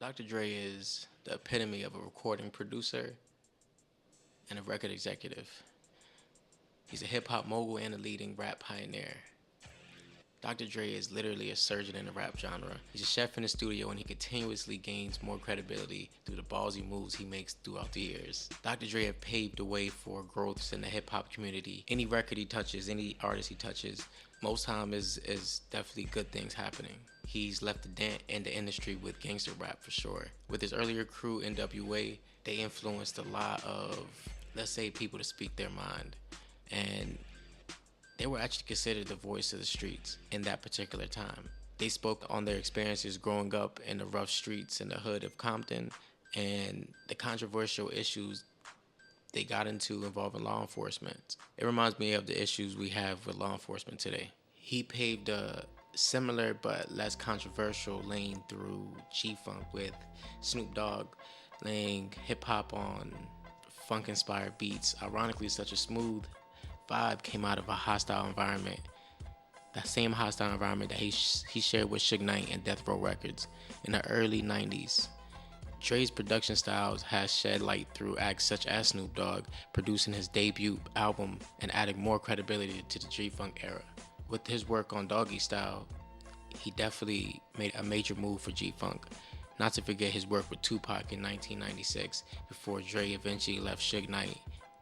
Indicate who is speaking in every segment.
Speaker 1: Dr. Dre is the epitome of a recording producer and a record executive. He's a hip hop mogul and a leading rap pioneer. Dr. Dre is literally a surgeon in the rap genre. He's a chef in the studio and he continuously gains more credibility through the ballsy moves he makes throughout the years. Dr. Dre have paved the way for growths in the hip hop community. Any record he touches, any artist he touches, most time is definitely good things happening. He's left a dent in the industry with gangster rap for sure. With his earlier crew, NWA, they influenced a lot of, let's say, people to speak their mind. And they were actually considered the voice of the streets in that particular time. They spoke on their experiences growing up in the rough streets in the hood of Compton and the controversial issues they got into involving law enforcement. It reminds me of the issues we have with law enforcement today. He paved a similar but less controversial lane through G-Funk with Snoop Dogg laying hip hop on funk inspired beats. Ironically, such a smooth vibe came out of a hostile environment. That same hostile environment that he shared with Suge Knight and Death Row Records in the early 90s. Dre's production styles has shed light through acts such as Snoop Dogg producing his debut album and adding more credibility to the G-Funk era. With his work on Doggy Style, he definitely made a major move for G-Funk. Not to forget his work with Tupac in 1996 before Dre eventually left Suge Knight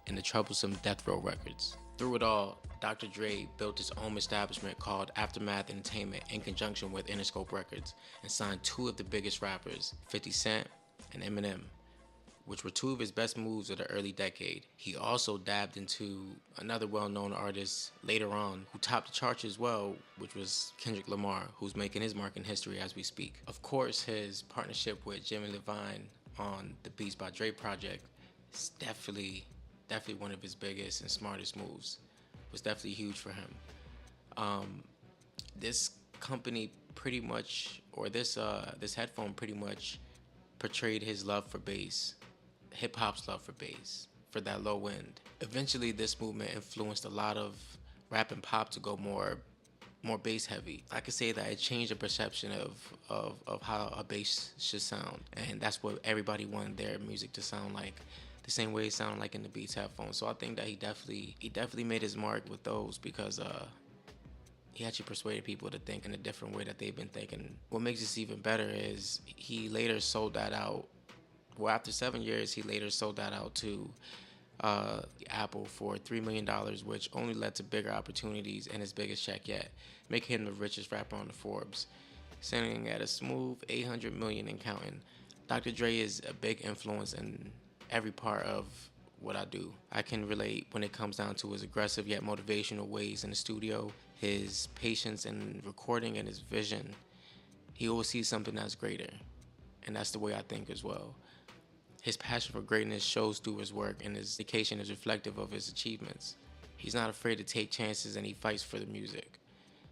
Speaker 1: and the troublesome Death Row Records. Through it all, Dr. Dre built his own establishment called Aftermath Entertainment in conjunction with Interscope Records and signed two of the biggest rappers, 50 Cent and Eminem, which were two of his best moves of the early decade. He also dabbed into another well-known artist later on who topped the charts as well, which was Kendrick Lamar, who's making his mark in history as we speak. Of course, his partnership with Jimmy Levine on the Beats by Dre project is definitely one of his biggest and smartest moves. Was definitely huge for him. This company pretty much, or this headphone pretty much portrayed his love for bass, hip hop's love for bass, for that low end. Eventually, this movement influenced a lot of rap and pop to go more bass heavy. I could say that it changed the perception of how a bass should sound, and that's what everybody wanted their music to sound like, the same way it sounded like in the Beats headphones. So I think that he definitely made his mark with those because he actually persuaded people to think in a different way that they've been thinking. What makes this even better is he later sold that out. Well, after 7 years, he later sold that out to Apple for $3 million, which only led to bigger opportunities and his biggest check yet, making him the richest rapper on the Forbes, sitting at a smooth $800 million and counting. Dr. Dre is a big influence in every part of what I do. I can relate when it comes down to his aggressive yet motivational ways in the studio, his patience in recording, and his vision. He always sees something that's greater, and that's the way I think as well. His passion for greatness shows through his work, and his dedication is reflective of his achievements. He's not afraid to take chances, and he fights for the music.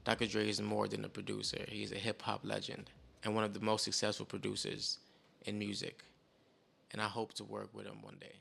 Speaker 1: Dr. Dre is more than a producer. He's a hip-hop legend and one of the most successful producers in music, and I hope to work with him one day.